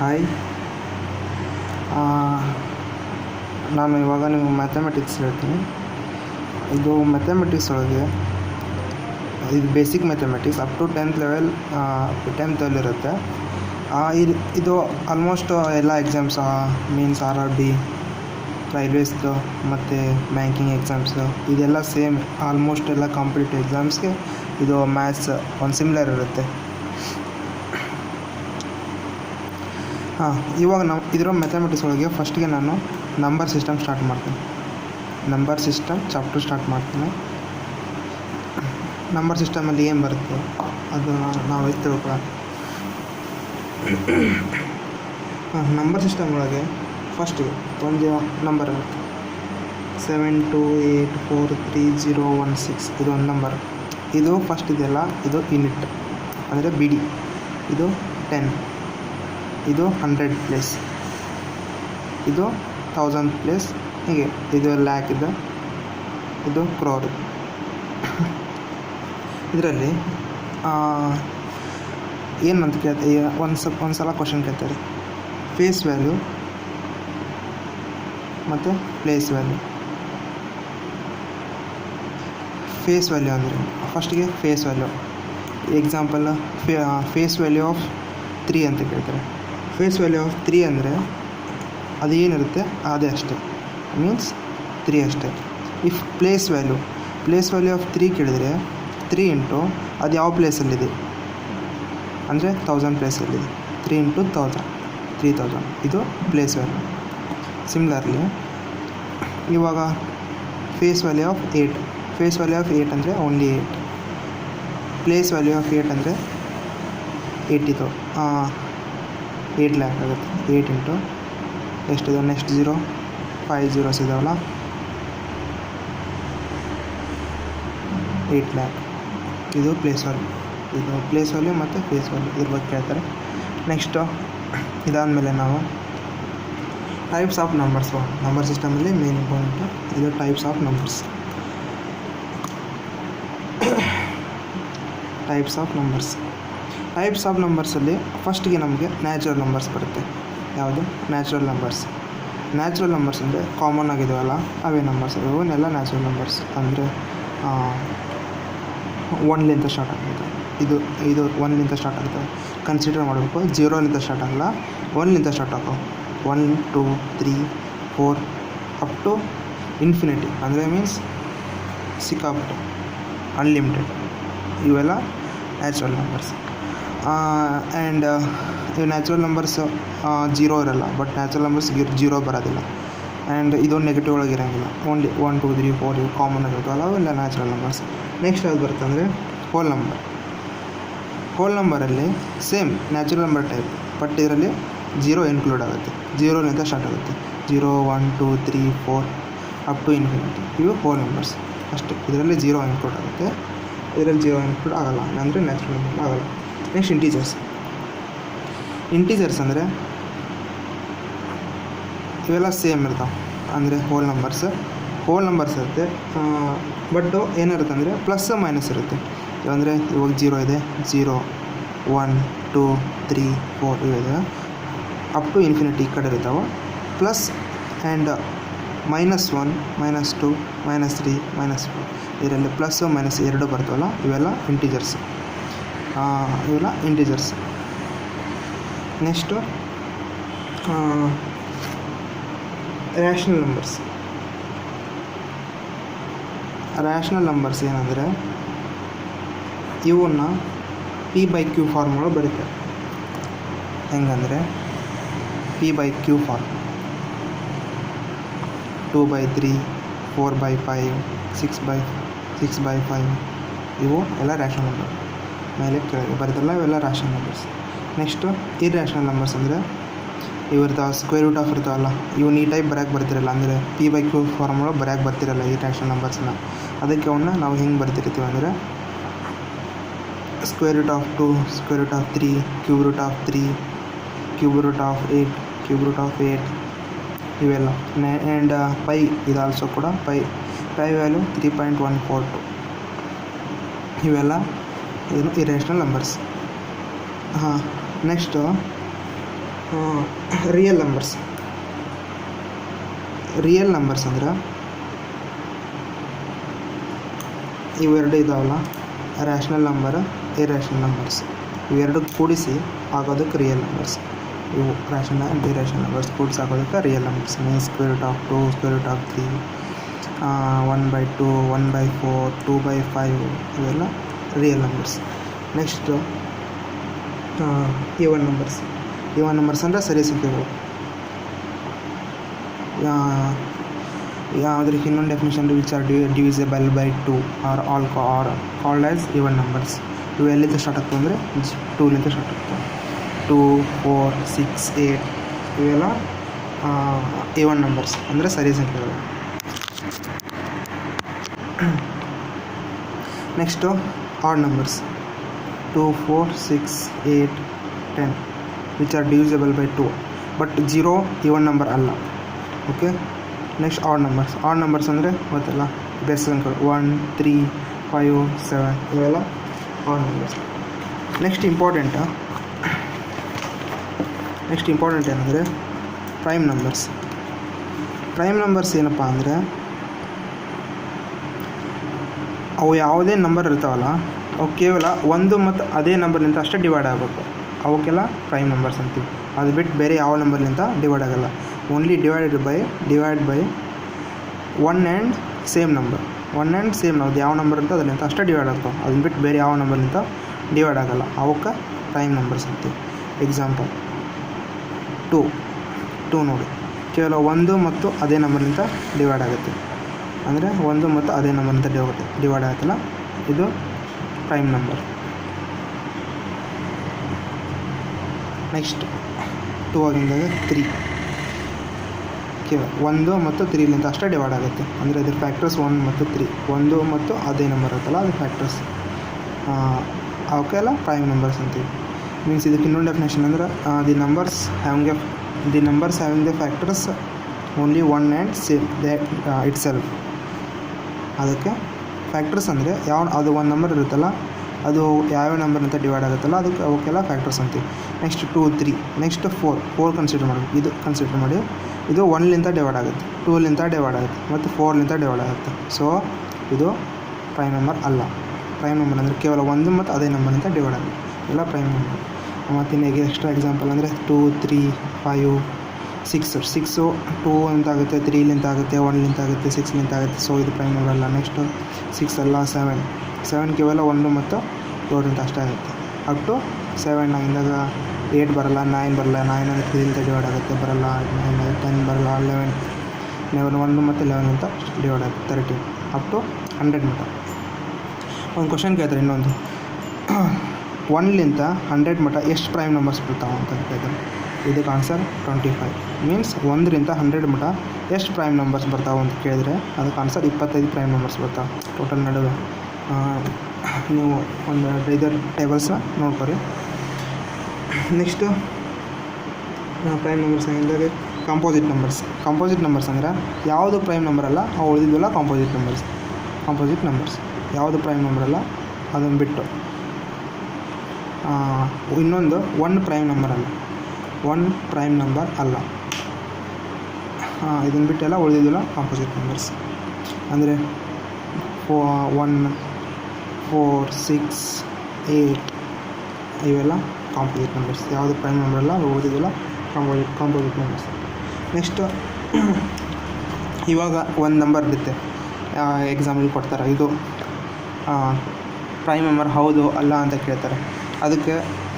Hi, ನಾನು ಇವಾಗ ನಿಮಗೆ ಮ್ಯಾಥಮೆಟಿಕ್ಸ್ ಹೇಳ್ತೀನಿ. ಇದು ಮ್ಯಾಥಮೆಟಿಕ್ಸ್ ಒಳಗೆ ಇದು basic mathematics up to 10th level, 10th ಇರುತ್ತೆ. ಇದು ಆಲ್ಮೋಸ್ಟ್ ಎಲ್ಲ ಎಕ್ಸಾಮ್ಸ್, ಮೀನ್ಸ್ RRB, ರೈಲ್ವೇಸ್ದು ಮತ್ತು ಬ್ಯಾಂಕಿಂಗ್ ಎಕ್ಸಾಮ್ಸು ಇದೆಲ್ಲ ಸೇಮ್. ಆಲ್ಮೋಸ್ಟ್ ಎಲ್ಲ ಕಾಂಪಿಟೇಟಿವ್ ಎಕ್ಸಾಮ್ಸ್ಗೆ ಇದು ಮ್ಯಾಥ್ಸ್ ಒಂದು ಸಿಮಿಲರ್ ಇರುತ್ತೆ. ಇವಾಗ ನಾವು ಇದರ ಮ್ಯಾಥಮೆಟಿಕ್ಸ್ ಒಳಗೆ ಫಸ್ಟಿಗೆ ನಾನು ನಂಬರ್ ಸಿಸ್ಟಮ್ ಸ್ಟಾರ್ಟ್ ಮಾಡ್ತೀನಿ. ನಂಬರ್ ಸಿಸ್ಟಮ್ ಚಾಪ್ಟರ್ ಸ್ಟಾರ್ಟ್ ಮಾಡ್ತೀನಿ. ನಂಬರ್ ಸಿಸ್ಟಮಲ್ಲಿ ಏನು ಬರುತ್ತೆ ಅದು ನಾವು ತಿಳ್ಕೊಳ್ಳೋಣ. ನಂಬರ್ ಸಿಸ್ಟಮ್ ಒಳಗೆ ಫಸ್ಟಿಗೆ ಒಂದು ನಂಬರ್ ಇರುತ್ತೆ, 72843016. ಇದು ಒಂದು ನಂಬರ್. ಇದು ಫಸ್ಟ್ ಇದೆಯಲ್ಲ, ಇದು ಯೂನಿಟ್ ಅಂದರೆ BD. ಇದು 10, ಇದು 100 ಪ್ಲೇಸ್, ಇದು 1000 ಪ್ಲೇಸ್, ಹೀಗೆ ಇದು ಲ್ಯಾಕ್ ಇದೆ, ಇದು ಕ್ರೋರ್. ಇದರಲ್ಲಿ ಏನಂತ ಕೇಳ್ತಾರೆ, ಒಂದು ಸಲ ಕ್ವಶನ್ ಕೇಳ್ತಾರೆ, ಫೇಸ್ ವ್ಯಾಲ್ಯೂ ಮತ್ತು ಪ್ಲೇಸ್ ವ್ಯಾಲ್ಯೂ. ಫೇಸ್ ವ್ಯಾಲ್ಯೂ ಅಂದರೆ ಫಸ್ಟಿಗೆ face value example, face value of 3 ಅಂತ ಕೇಳ್ತಾರೆ. ಫೇಸ್ ವ್ಯಾಲ್ಯೂ ಆಫ್ 3 ಅಂದರೆ ಅದು ಏನಿರುತ್ತೆ ಅದೇ ಅಷ್ಟೇ, ಮೀನ್ಸ್ 3 ಅಷ್ಟೇ. ಇಫ್ ಪ್ಲೇಸ್ ವ್ಯಾಲ್ಯೂ ಆಫ್ 3 ಕೇಳಿದರೆ 3 ಇಂಟು ಅದು ಯಾವ ಪ್ಲೇಸಲ್ಲಿದೆ ಅಂದರೆ 1000 ಪ್ಲೇಸಲ್ಲಿದೆ. 3 ಇಂಟು 1000, 3000. ಇದು ಪ್ಲೇಸ್ ವ್ಯಾಲ್ಯೂ. ಸಿಮಿಲರ್ಲಿ ಇವಾಗ face value of 8. Face value of 8 ಅಂದರೆ ಓನ್ಲಿ 8. ಪ್ಲೇಸ್ ವ್ಯಾಲ್ಯೂ ಆಫ್ 8 ಅಂದರೆ 8 ಲ್ಯಾಕ್ ಆಗುತ್ತೆ. 8 ಇಂಟು ಎಷ್ಟಿದೆ, ನೆಕ್ಸ್ಟ್ 5 zeros ಇದಾವಲ್ಲ, 8 ಲ್ಯಾಕ್. ಇದು ಪ್ಲೇಸ್ ವ್ಯಾಲ್ಯೂ ಮತ್ತು ಫೇಸ್ ವ್ಯಾಲ್ಯೂ ಇದ್ರ ಬಗ್ಗೆ ಕೇಳ್ತಾರೆ. ನೆಕ್ಸ್ಟು ಇದಾದಮೇಲೆ ನಾವು ಟೈಪ್ಸ್ ಆಫ್ ನಂಬರ್ಸ್. ನಂಬರ್ ಸಿಸ್ಟಮಲ್ಲಿ ಮೇನ್ ಇಂಪಾರ್ಟೆಂಟು ಇದು types of numbers. Types of ನಂಬರ್ಸಲ್ಲಿ ಫಸ್ಟಿಗೆ ನಮಗೆ ನ್ಯಾಚುರಲ್ ನಂಬರ್ಸ್ ಬರುತ್ತೆ. ಯಾವುದು ನ್ಯಾಚುರಲ್ ನಂಬರ್ಸ್ ಅಂದರೆ ಕಾಮನ್ ಆಗಿದೆಯಲ್ಲ ಅವೇ ನಂಬರ್ಸ್. ಇವನ್ನೆಲ್ಲ ನ್ಯಾಚುರಲ್ ನಂಬರ್ಸ್ ಅಂದರೆ 1ಲಿಂದ ಸ್ಟಾರ್ಟ್ ಆಗುತ್ತೆ. ಇದು 1ಲಿಂದ ಸ್ಟಾರ್ಟ್ ಆಗುತ್ತೆ. ಕನ್ಸಿಡರ್ ಮಾಡಬೇಕು, 0ಲಿಂದ ಸ್ಟಾರ್ಟ್ ಆಗಲ್ಲ, 1ಲಿಂದ ಸ್ಟಾರ್ಟ್ ಆಗೋ. 1 2 3 4 ಅಪ್ ಟು ಇನ್ಫಿನಿಟಿ ಅಂದರೆ ಮೀನ್ಸ್ ಸಿಕ್ಕಾಪಟ್ಟೆ ಅನ್ಲಿಮಿಟೆಡ್. ಇವೆಲ್ಲ ನ್ಯಾಚುರಲ್ ನಂಬರ್ಸ್. ಆ್ಯಂಡ್ ಇವು ನ್ಯಾಚುರಲ್ ನಂಬರ್ಸ್ 0 ಇರೋಲ್ಲ, ಬಟ್ ನ್ಯಾಚುರಲ್ ನಂಬರ್ಸ್ 0 ಬರೋದಿಲ್ಲ. ಆ್ಯಂಡ್ ಇದು ನೆಗೆಟಿವ್ ಒಳಗೆ ಇರೋಂಗಿಲ್ಲ. ಓನ್ಲಿ 1 2 3 4 ಇವು ಕಾಮನ್ ಆಗಿರ್ತಾವಲ್ಲ, ಅವೆಲ್ಲ ನ್ಯಾಚುರಲ್ ನಂಬರ್ಸ್. ನೆಕ್ಸ್ಟ್ ಯಾವ್ದು ಬರುತ್ತೆ ಅಂದರೆ ಹೋಲ್ ನಂಬರಲ್ಲಿ same natural number type, but ಇದರಲ್ಲಿ 0 ಇನ್ಕ್ಲೂಡ್ ಆಗುತ್ತೆ. 0ಲಿಂದ ಸ್ಟಾರ್ಟ್ ಆಗುತ್ತೆ. 0 1 2 3 4 ಅಪ್ ಟು ಇನ್ಫಿನಿಟಿ. ಇವು ಹೋಲ್ ನಂಬರ್ಸ್ ಅಷ್ಟೇ. ಇದರಲ್ಲಿ 0 ಇನ್ಕ್ಲೂಡ್ ಆಗುತ್ತೆ, ಇದರಲ್ಲಿ 0 ಇನ್ಕ್ಲೂಡ್ ಆಗಲ್ಲ, ಅಂದರೆ ನ್ಯಾಚುರಲ್ ನಂಬರ್ ಆಗಲ್ಲ. ನೆಕ್ಸ್ಟ್ ಇಂಟೀಜರ್ಸ್ ಅಂದರೆ ಇವೆಲ್ಲ ಸೇಮ್ ಇರ್ತಾವೆ, ಅಂದರೆ ಹೋಲ್ ನಂಬರ್ಸ್ ಇರುತ್ತೆ. ಬಟ್ ಏನಿರುತ್ತೆ ಅಂದರೆ ಪ್ಲಸ್ ಮೈನಸ್ ಇರುತ್ತೆ. ಅಂದರೆ ಇವಾಗ 0 ಇದೆ, 0 1 2 3 4 ಇವೆ ಅಪ್ ಟು ಇನ್ಫಿನಿಟಿ ಈ ಕಡೆ ಇರ್ತಾವೆ. ಪ್ಲಸ್ ಆ್ಯಂಡ್ -1 -2 -3 -4 ಇದರಲ್ಲಿ ಪ್ಲಸ್ ಮೈನಸ್ 2 ಬರ್ತಾವಲ್ಲ, ಇವೆಲ್ಲ ಇಂಟೀಜರ್ಸ್. ನೆಕ್ಸ್ಟು ರ್ಯಾಷನಲ್ ನಂಬರ್ಸ್ ಏನಂದರೆ ಇವನ್ನ P/Q ಫಾರ್ಮ್ ಒಳಗೆ ಬರೀತಾರೆ. ಹೆಂಗಂದರೆ P/Q ಫಾರ್ಮ್ 2/3 4/5 6/5 ಇವು ಎಲ್ಲ ರ್ಯಾಷನಲ್ ನಂಬರ್. ಮೇಲೆ ಕೆಳಗೆ ಬರೀತಾರಲ್ಲ ಇವೆಲ್ಲ rational numbers. Next irrational numbers ಅಂದರೆ ಇವಿರ್ತಾವೆ, ಸ್ಕ್ವೇರ್ ರೂಟ್ ಆಫ್ ಇರ್ತಾವಲ್ಲ, ಇವು ನೀಟಾಗಿ ಬರೋಕ್ಕೆ ಬರ್ತಿರಲ್ಲ, ಅಂದರೆ P/Q ಫಾರ್ಮ್ ಒಳಗೆ ಬರೋಕ್ಕೆ ಬರ್ತಿರಲ್ಲ ಈ ರ್ಯಾಷನಲ್ ನಂಬರ್ಸ್ನ. ಅದಕ್ಕೆ ಅವನ್ನ ನಾವು ಹೆಂಗೆ ಬರ್ತಿರ್ತೀವಿ ಅಂದರೆ square root of 2, square root of 3, cube root of 3, cube root of 8, cube root of 8 ಇವೆಲ್ಲ. ಆ್ಯಂಡ್ ಪೈ ಇದು ಆಲ್ಸೋ ಕೂಡ ಪೈ ವ್ಯಾಲ್ಯೂ 3.142. ಇವೆಲ್ಲ ಏನು irrational numbers. Next real numbers ಅಂದ್ರೆ ಇವೆರಡು ಇದಾವಲ್ಲ, ರ್ಯಾಷನಲ್ ನಂಬರ್, ಇರ್ಯಾಷನಲ್ ನಂಬರ್ಸ್, ಇವೆರಡು ಕೂಡಿಸಿ ಆಗೋದಕ್ಕೆ ರಿಯಲ್ ನಂಬರ್ಸ್. ಇವು ರ್ಯಾಷನಲ್ ಆ್ಯಂಡ್ ಇರ್ಯಾಷನಲ್ ನಂಬರ್ಸ್ ಕೂಡಿಸಿ ಆಗೋದಕ್ಕೆ real numbers. Means square root of 2, square root of 3, 1/2, 1/4, 2/5 ಇವೆಲ್ಲ real numbers. Next even numbers ಅಂದರೆ ಸರಿ ಸಂಖ್ಯೆಗಳು. ಯಾವುದಕ್ಕೆ ಇನ್ನೊಂದು definition, which are divisible by 2 are all called as even numbers. ಇವು ಎಲ್ಲಿಂದ ಸ್ಟಾರ್ಟ್ ಆಗ್ತವೆ ಅಂದರೆ 2ಲಿಂದ ಸ್ಟಾರ್ಟ್ ಆಗ್ತವೆ. 2, 4, 6, 8 ಇವೆಲ್ಲ ಈವನ್ ನಂಬರ್ಸ್ ಅಂದರೆ ಸರಿ ಸಂಖ್ಯೆಗಳು. Next add numbers 2, 4, 6, 8, 10 which are divisible by 2 but 0 even number ಅಲ್ಲ. ಓಕೆ. ನೆಕ್ಸ್ಟ್ ಆಡ್ ನಂಬರ್ಸ್ ಅಂದರೆ ಗೊತ್ತಲ್ಲ, ಬೆಸ್ಟ್ ಸಂಖ್ಯೆಗಳು 1, 3, 5, 7 ಇವೆಲ್ಲ ಆಡ್ ನಂಬರ್ಸ್. ನೆಕ್ಸ್ಟ್ ಇಂಪಾರ್ಟೆಂಟ್ ಏನಂದರೆ ಪ್ರೈಮ್ ನಂಬರ್ಸ್ ಏನಪ್ಪ ಅಂದರೆ ಅವು ಯಾವುದೇ ನಂಬರ್ ಇರ್ತಾವಲ್ಲ ಅವು ಕೇವಲ ಒಂದು ಮತ್ತು ಅದೇ ನಂಬರ್ನಿಂದ ಅಷ್ಟೇ ಡಿವೈಡ್ ಆಗಬೇಕು. ಅವಕ್ಕೆಲ್ಲ ಪ್ರೈಮ್ ನಂಬರ್ಸ್ ಅಂತೀವಿ. ಅದು ಬಿಟ್ಟು ಬೇರೆ ಯಾವ ನಂಬರ್ನಿಂದ ಡಿವೈಡ್ ಆಗೋಲ್ಲ. Only divide by one and same number. ಅದು ಯಾವ ನಂಬರ್ ಅಂತ ಅದರಿಂದ ಅಷ್ಟೇ ಡಿವೈಡ್ ಆಗ್ತಾವೆ. ಅದನ್ನ ಬಿಟ್ಟು ಬೇರೆ ಯಾವ ನಂಬರ್ನಿಂದ ಡಿವೈಡ್ ಆಗೋಲ್ಲ. ಅವಕ್ಕೆ ಪ್ರೈಮ್ ನಂಬರ್ಸ್ ಅಂತೀವಿ. ಎಕ್ಸಾಂಪಲ್ 2 ನೋಡಿ, ಕೇವಲ ಒಂದು ಮತ್ತು ಅದೇ ನಂಬರ್ನಿಂದ ಡಿವೈಡ್ ಆಗುತ್ತೆ. ಅಂದರೆ ಒಂದು ಮತ್ತು ಅದೇ ನಂಬರ್ನಿಂದ ಡಿವೈಡ್ ಆಗುತ್ತಲ್ಲ, ಇದು ಪ್ರೈಮ್ ನಂಬರ್. ನೆಕ್ಸ್ಟ್ 2 ಆಗಿದ್ದಾಗ 3 ಕೇವಲ 1 ಮತ್ತು 3ಲಿಂದ ಅಷ್ಟೇ ಡಿವೈಡ್ ಆಗುತ್ತೆ. ಅಂದರೆ ಇದ್ರ ಫ್ಯಾಕ್ಟರ್ಸ್ 1 ಮತ್ತು 3, 1 ಮತ್ತು ಅದೇ ನಂಬರ್ ಇರುತ್ತಲ್ಲ ಅದು ಫ್ಯಾಕ್ಟರ್ಸ್. ಅವಕ್ಕೆಲ್ಲ ಪ್ರೈಮ್ ನಂಬರ್ಸ್ ಅಂತೀವಿ. ಮೀನ್ಸ್ ಇದಕ್ಕೆ ಇನ್ನೊಂದು ಡೆಫಿನೇಷನ್ ಅಂದರೆ the numbers having the factors only 1 and same it self. ಅದಕ್ಕೆ ಫ್ಯಾಕ್ಟರ್ಸ್ ಅಂದರೆ ಅದು ಒಂದು ನಂಬರ್ ಇರುತ್ತಲ್ಲ ಅದು ಯಾವ್ಯಾವ ನಂಬರ್ನಿಂದ ಡಿವೈಡ್ ಆಗುತ್ತಲ್ಲ ಅವಕ್ಕೆಲ್ಲ ಫ್ಯಾಕ್ಟರ್ಸ್ ಅಂತೀವಿ. ನೆಕ್ಸ್ಟ್ 2, 3. ನೆಕ್ಸ್ಟ್ 4 ಕನ್ಸಿಡರ್ ಮಾಡಿ. ಇದು 1ಲಿಂದ ಡಿವೈಡ್ ಆಗುತ್ತೆ, 2ಲಿಂದ ಡಿವೈಡ್ ಆಗುತ್ತೆ ಮತ್ತು 4ಲಿಂದ ಡಿವೈಡ್ ಆಗುತ್ತೆ. ಸೊ ಇದು ಪ್ರೈಮ್ ನಂಬರ್ ಅಲ್ಲ. ಪ್ರೈಮ್ ನಂಬರ್ ಅಂದರೆ ಕೇವಲ 1 ಮತ್ತು ಅದೇ ನಂಬರ್ನಿಂದ ಡಿವೈಡ್ ಆಗುತ್ತೆ, ಎಲ್ಲ ಪ್ರೈಮ್ ನಂಬರ್. ಮತ್ತು ಇನ್ನೇಗೆ ಎಕ್ಸ್ಟ್ರಾ ಎಕ್ಸಾಂಪಲ್ ಅಂದರೆ 2, 3, 5, 6 2 ಅಂತ ಆಗುತ್ತೆ, 3ಲಿಂದ ಆಗುತ್ತೆ, 1ಲಿಂದ ಆಗುತ್ತೆ, 6ಲಿಂದ ಆಗುತ್ತೆ. ಸೊ ಇದು ಪ್ರೈಮ್ ನಂಬರ್ ಅಲ್ಲ. ನೆಕ್ಸ್ಟು 6 ಅಲ್ಲ, 7 ಕೇವಲ 1 ಮತ್ತು 7ಲಿಂದ ಅಷ್ಟೇ ಆಗುತ್ತೆ. ಅಪ್ ಟು 7 ಆಗಿದ್ದಾಗ 8 ಬರಲ್ಲ, 9 ಬರಲ್ಲ. 9 ಅಂದರೆ 3ಲಿಂದ ಡಿವೈಡ್ ಆಗುತ್ತೆ, ಬರಲ್ಲ. 9 10 ಬರಲ್ಲ. 11 1 ಮತ್ತು 11ಲಿಂದ ಡಿವೈಡ್ ಆಗುತ್ತೆ. 13 ಅಪ್ ಟು 100 ಮಟ್ಟ. ಒಂದು ಕ್ವಶನ್ ಕೇಳ್ತಾರೆ ಇನ್ನೊಂದು, 1ಲಿಂದ 100 ಮಟ್ಟ ಎಷ್ಟು ಪ್ರೈಮ್ ನಂಬರ್ಸ್ ಬರ್ತಾವೆ ಅಂತ ಕೇಳ್ತಾರೆ. ಇದಕ್ಕೆ ಆನ್ಸರ್ 25. ಮೀನ್ಸ್ 1ರಿಂದ 100 ಮಟ್ಟ ಎಷ್ಟು ಪ್ರೈಮ್ ನಂಬರ್ಸ್ ಬರ್ತಾವೆ ಅಂತ ಕೇಳಿದರೆ ಅದಕ್ಕೆ ಆನ್ಸರ್ 25 ಪ್ರೈಮ್ ನಂಬರ್ಸ್ ಬರ್ತಾವೆ ಟೋಟಲ್ ನಡುವೆ. ನೀವು ಒಂದು ಇದರ ಟೇಬಲ್ಸ್ನ ನೋಡ್ಕೊರಿ. ನೆಕ್ಸ್ಟು ಪ್ರೈಮ್ ನಂಬರ್ಸ್ ಆಗಿದ್ದಾಗ ಕಾಂಪೋಸಿಟ್ ನಂಬರ್ಸ್ ಅಂದರೆ ಯಾವುದು ಪ್ರೈಮ್ ನಂಬರ್ ಅಲ್ಲ ಅವು ಉಳಿದಿದ್ವಲ್ಲ ಕಾಂಪೋಸಿಟ್ ನಂಬರ್ಸ್. ಯಾವುದು ಪ್ರೈಮ್ ನಂಬರ್ ಅಲ್ಲ ಅದನ್ನು ಬಿಟ್ಟು. ಇನ್ನೊಂದು 1 ಪ್ರೈಮ್ ನಂಬರ್ ಅಲ್ಲ. ಇದನ್ನು ಬಿಟ್ಟೆಲ್ಲ ಉಳಿದಿದ್ವಲ್ಲ ಕಾಂಪೋಸಿಟ್ ನಂಬರ್ಸ್. ಅಂದರೆ 1, 4, 6, 8 ಇವೆಲ್ಲ ಕಾಂಪೋಸಿಟ್ ನಂಬರ್ಸ್. ಯಾವುದು ಪ್ರೈಮ್ ನಂಬರ್ ಅಲ್ಲ ಅವು ಉಳಿದಿದ್ವಲ್ಲ ಕಾಂಪೋಸಿಟ್ ನಂಬರ್ಸ್. ನೆಕ್ಸ್ಟು ಇವಾಗ ಒಂದು ನಂಬರ್ ಇರುತ್ತೆ, ಎಕ್ಸಾಂಪಲ್ ಕೊಡ್ತಾರೆ, ಇದು ಪ್ರೈಮ್ ನಂಬರ್ ಹೌದು ಅಲ್ಲ ಅಂತ ಕೇಳ್ತಾರೆ. ಅದಕ್ಕೆ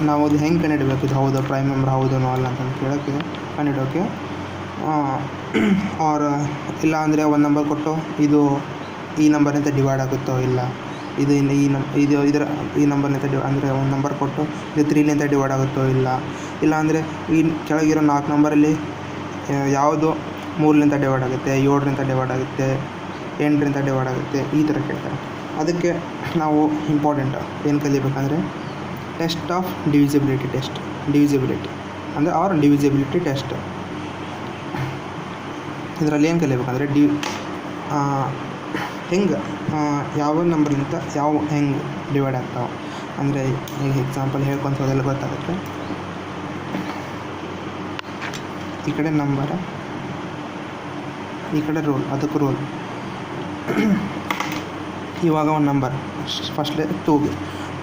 ನಾವು ಅದು ಹೆಂಗೆ ಕಂಡುಹಿಡಬೇಕು, ಇದು ಹೌದು ಪ್ರೈಮ್ ನಂಬರ್ ಹೌದನೋ ಅಲ್ಲ ಅಂತ ಕಂಡುಹಿಡೋಕ್ಕೆ ಆರ್ ಇಲ್ಲ ಅಂದರೆ ಒಂದು ನಂಬರ್ ಕೊಟ್ಟು ಇದು ಈ ನಂಬರ್ನಿಂದ ಡಿವೈಡ್ ಆಗುತ್ತೋ ಇಲ್ಲ, ಇದು ಈ ನಂಬರ್ನಿಂದ ಅಂದರೆ ಒಂದು ನಂಬರ್ ಕೊಟ್ಟು ಇದು 3ಲಿಂದ ಡಿವೈಡ್ ಆಗುತ್ತೋ ಇಲ್ಲ ಅಂದರೆ ಈ ಕೆಳಗಿರೋ 4 ನಂಬರಲ್ಲಿ ಯಾವುದು 3ಲಿಂದ ಡಿವೈಡ್ ಆಗುತ್ತೆ, 7ರಿಂದ ಡಿವೈಡ್ ಆಗುತ್ತೆ, 8ರಿಂದ ಡಿವೈಡ್ ಆಗುತ್ತೆ, ಈ ಥರ ಕೇಳ್ತಾರೆ. ಅದಕ್ಕೆ ನಾವು ಇಂಪಾರ್ಟೆಂಟ್ ಏನು ಕಲಿಬೇಕಂದ್ರೆ ಟೆಸ್ಟ್ ಆಫ್ ಡಿವಿಸಿಬಿಲಿಟಿ ಅಂದರೆ ಡಿವಿಸಿಬಿಲಿಟಿ ಟೆಸ್ಟ್. ಇದರಲ್ಲಿ ಏನು ಕಲಿಬೇಕಂದ್ರೆ ಹೆಂಗೆ ಯಾವ ನಂಬರ್ಲಿಂದ ಹೆಂಗೆ ಡಿವೈಡ್ ಆಗ್ತಾವೆ ಅಂದರೆ ಈಗ ಎಕ್ಸಾಂಪಲ್ ಹೇಳ್ಕೊಂತ ಹೋದೆಲ್ಲ ಗೊತ್ತಾಗುತ್ತೆ. ಈ ಕಡೆ ನಂಬರ್, ಈ ಕಡೆ ರೋಲ್, ಅದಕ್ಕೆ ರೋಲ್. ಇವಾಗ ಒಂದು ನಂಬರ್ ಫಸ್ಟ್ಲೆ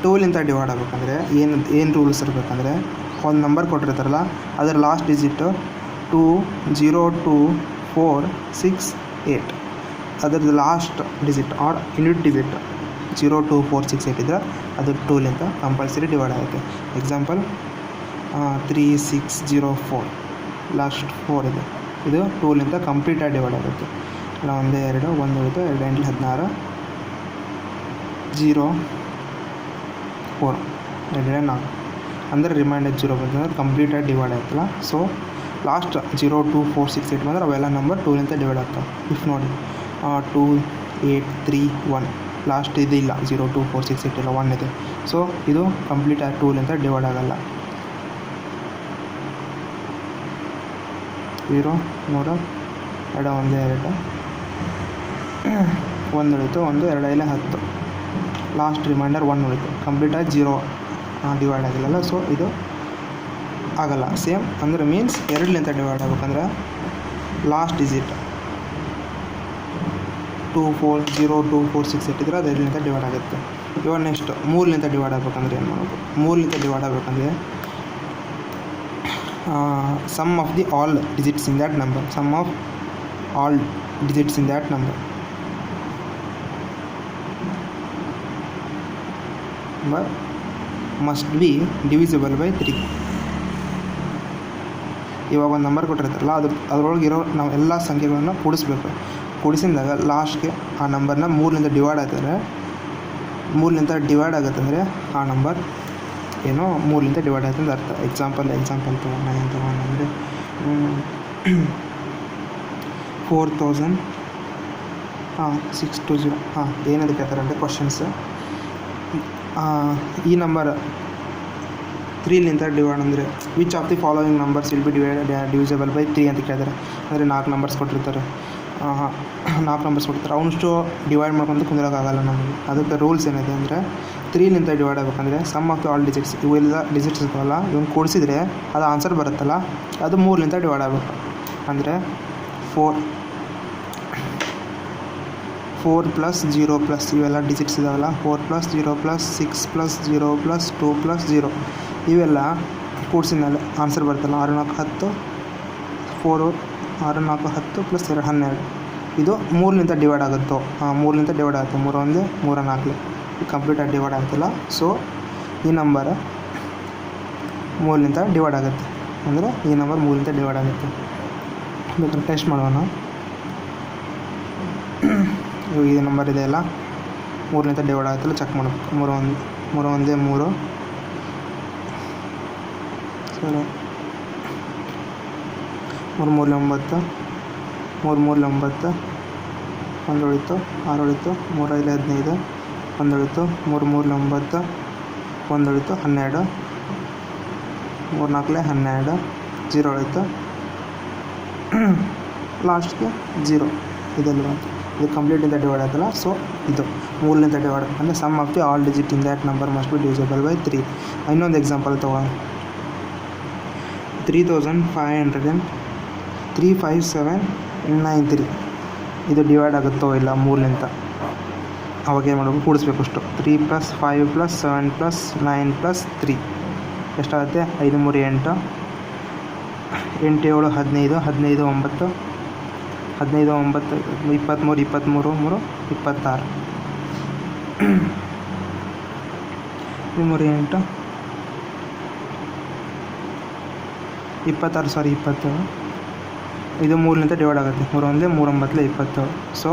ಟೂಲಿಂದ ಡಿವೈಡ್ ಆಗಬೇಕಂದ್ರೆ ಏನು ರೂಲ್ಸ್ ಇರಬೇಕಂದ್ರೆ, ಒಂದು ನಂಬರ್ ಕೊಟ್ಟಿರ್ತಾರಲ್ಲ ಅದರ ಲಾಸ್ಟ್ ಡಿಜಿಟು 2 0 2 4 6 8, ಅದರದ್ದು last digit or unit digit 0 2 4 6 8 ಇದ್ದರೆ ಅದು ಟೂಲಿಂದ ಕಂಪಲ್ಸರಿ ಡಿವೈಡ್ ಆಗುತ್ತೆ. ಎಕ್ಸಾಂಪಲ್ 3 6 0 4 ಲಾಸ್ಟ್ 4 ಇದೆ, ಇದು ಟೂಲಿಂದ ಕಂಪ್ಲೀಟಾಗಿ ಡಿವೈಡ್ ಆಗುತ್ತೆ. ಇಲ್ಲ 1 2 1 ಉಳಿತು, 2 8 16 0 4 2 4 ಅಂದರೆ ರಿಮೈಂಡರ್ 0 ಬಂತಂದ್ರೆ ಕಂಪ್ಲೀಟಾಗಿ ಡಿವೈಡ್ ಆಯ್ತಲ್ಲ. ಸೊ ಲಾಸ್ಟ್ 0 2 4 6 8 ಬಂದರೆ ಅವೆಲ್ಲ ನಂಬರ್ ಟೂಲಿಂದ ಡಿವೈಡ್ ಆಗ್ತವೆ. ಇಫ್ ನೋಡಿ 2 8 3 1 ಲಾಸ್ಟ್ ಇದು ಇಲ್ಲ, 0 2 4 6 8 ಇಲ್ಲ, 1 ಇದೆ. ಸೊ ಇದು ಕಂಪ್ಲೀಟಾಗಿ ಟೂಲಿಂದ ಡಿವೈಡ್ ಆಗಲ್ಲ. 0 3 2 1 2 1 ಉಳಿತು, 1 2 5 10, ಲಾಸ್ಟ್ ರಿಮೈಂಡರ್ 1 ಉಳಿತು, ಕಂಪ್ಲೀಟಾಗಿ 0 ಡಿವೈಡ್ ಆಗಿಲ್ಲಲ್ಲ. ಸೊ ಇದು ಆಗಲ್ಲ. ಸೇಮ್ ಅಂದರೆ ಮೀನ್ಸ್ 2ಲಿಂದ ಡಿವೈಡ್ ಆಗ್ಬೇಕಂದ್ರೆ ಲಾಸ್ಟ್ ಡಿಜಿಟ್ 2 4 0 2 4 6 8 ಇದ್ದರೆ ಅದು 2ಲಿಂದ ಡಿವೈಡ್ ಆಗುತ್ತೆ. ಇವಾಗ ನೆಕ್ಸ್ಟ್ 3ಲಿಂದ ಡಿವೈಡ್ ಆಗ್ಬೇಕಂದ್ರೆ ಏನು ಮಾಡಬೇಕು? 3ಲಿಂದ ಡಿವೈಡ್ ಆಗಬೇಕಂದ್ರೆ sum of the all digits in that number, sum of all digits in that number must be divisible by 3. ಇವಾಗ ಒಂದು ನಂಬರ್ ಕೊಟ್ಟಿರ್ತಾರಲ್ಲ ಅದರೊಳಗಿರೋ ನಾವು ಎಲ್ಲ ಸಂಖ್ಯೆಗಳನ್ನು ಕೂಡಿಸ್ಬೇಕು. ಕೂಡಿಸಿದಾಗ ಲಾಸ್ಟ್ಗೆ ಆ ನಂಬರ್ನ 3ಲಿಂದ ಡಿವೈಡ್ ಆಗ್ತದೆ. 3ಲಿಂದ ಡಿವೈಡ್ ಆಗುತ್ತಂದರೆ ಆ ನಂಬರ್ ಏನೋ 3ಲಿಂದ ಡಿವೈಡ್ ಆಗುತ್ತೆ ಅಂತ ಅರ್ಥ. ಎಕ್ಸಾಂಪಲ್ ತೊಗೊಂಡು ಏನು ತೊಗೊಂಡ್ರೆ 4000 620 ಏನದಕ್ಕೆ ಹೇಳ್ತಾರೆ ಅಂದರೆ ಕ್ವಶನ್ಸ್ ಈ ನಂಬರ್ 3ಲಿಂದ ಡಿವೈಡ್ ಅಂದರೆ which of the following numbers will be divisible by 3 ಅಂತ ಕೇಳಿದರೆ, ಅಂದರೆ 4 ನಂಬರ್ಸ್ ಕೊಟ್ಟಿರ್ತಾರೆ. 4 ನಂಬರ್ಸ್ ಕೊಡ್ತಾರೆ, ಅವನಷ್ಟು ಡಿವೈಡ್ ಮಾಡ್ಕೊಂಡು ಕುಂದಿರೋಕ್ಕಾಗಲ್ಲ ನಮಗೆ. ಅದಕ್ಕೆ ರೂಲ್ಸ್ ಏನಿದೆ ಅಂದರೆ 3ಲಿಂದ ಡಿವೈಡ್ ಆಗಬೇಕಂದ್ರೆ sum of the all digits, ಇವೆಲ್ಲ ಡಿಜಿಟ್ಸ್ ಇರ್ತಾವಲ್ಲ ಇವನ್ನ ಕೂಡಿಸಿದ್ರೆ ಅದು ಆನ್ಸರ್ ಬರುತ್ತಲ್ಲ ಅದು 3ಲಿಂದ ಡಿವೈಡ್ ಆಗಬೇಕು. ಅಂದರೆ 4 ಪ್ಲಸ್ 0 ಪ್ಲಸ್ ಇವೆಲ್ಲ ಡಿಜಿಟ್ಸ್ ಇದಾವಲ್ಲ, 4 plus 0 plus 6 plus 0 plus 2 plus 0 ಇವೆಲ್ಲ ಕೂಡಿಸಿದ ಮೇಲೆ ಆನ್ಸರ್ ಬರ್ತಲ್ಲ 6 4 10 4 6 4 10 ಪ್ಲಸ್ 2 12. ಇದು 3ಲಿಂದ ಡಿವೈಡ್ ಆಗುತ್ತೋ 3ಲಿಂದ ಡಿವೈಡ್ ಆಗುತ್ತೆ. 3 1 3 4 ಕಂಪ್ಲೀಟಾಗಿ ಡಿವೈಡ್ ಆಗ್ತಿಲ್ಲ. ಸೊ ಈ ನಂಬರ್ 3ಲಿಂದ ಡಿವೈಡ್ ಆಗುತ್ತೆ, ಅಂದರೆ ಈ ನಂಬರ್ 3ಲಿಂದ ಡಿವೈಡ್ ಆಗುತ್ತೆ. ಬೇಕಾದ್ರೆ ಟೆಸ್ಟ್ ಮಾಡೋಣ. ಇದು ನಂಬರ್ ಇದೆ ಅಲ್ಲ 3ಲಿಂದ ಡಿವೈಡ್ ಆಗುತ್ತಲ್ಲ ಚೆಕ್ ಮಾಡಬೇಕು. 3 1 3 ಸರಿ 3 3 9 3 3 9 1 ಉಳಿತು, 6 ಉಳಿತು, 3 5 15 1 ಉಳಿತು, 3 3 9 1 ಉಳಿತು, 12 3 4 12 0 ಉಳಿತು, ಲಾಸ್ಟ್ಗೆ 0 ಇದೆಲ್ಲ ಬಂತು. ಇದು ಕಂಪ್ಲೀಟಿಂದ ಡಿವೈಡ್ ಆಯ್ತಲ್ಲ. ಸೊ ಇದು 3ಲಿಂದ ಡಿವೈಡ್ ಅಂದರೆ sum of the all digit in that number must be divisible by 3. ಇನ್ನೊಂದು ಎಕ್ಸಾಂಪಲ್ ತೊಗೊಳ್ಳೋಣ. 35793 ಇದು ಡಿವೈಡ್ ಆಗುತ್ತೋ ಇಲ್ಲ 3ಲಿಂದ, ಅವಾಗ ಏನು ಮಾಡಬೇಕು? ಕೂಡಿಸ್ಬೇಕು ಅಷ್ಟು. 3 + 5 + 7 + 9 + 3 ಎಷ್ಟಾಗುತ್ತೆ? 5 3 8 8 7 15 15 9 15 9 23 23 3 26 3 8 26 ಸಾರಿ 20. ಇದು 3ಲಿಂದ ಡಿವೈಡ್ ಆಗುತ್ತೆ. 3 1 3 9 20. So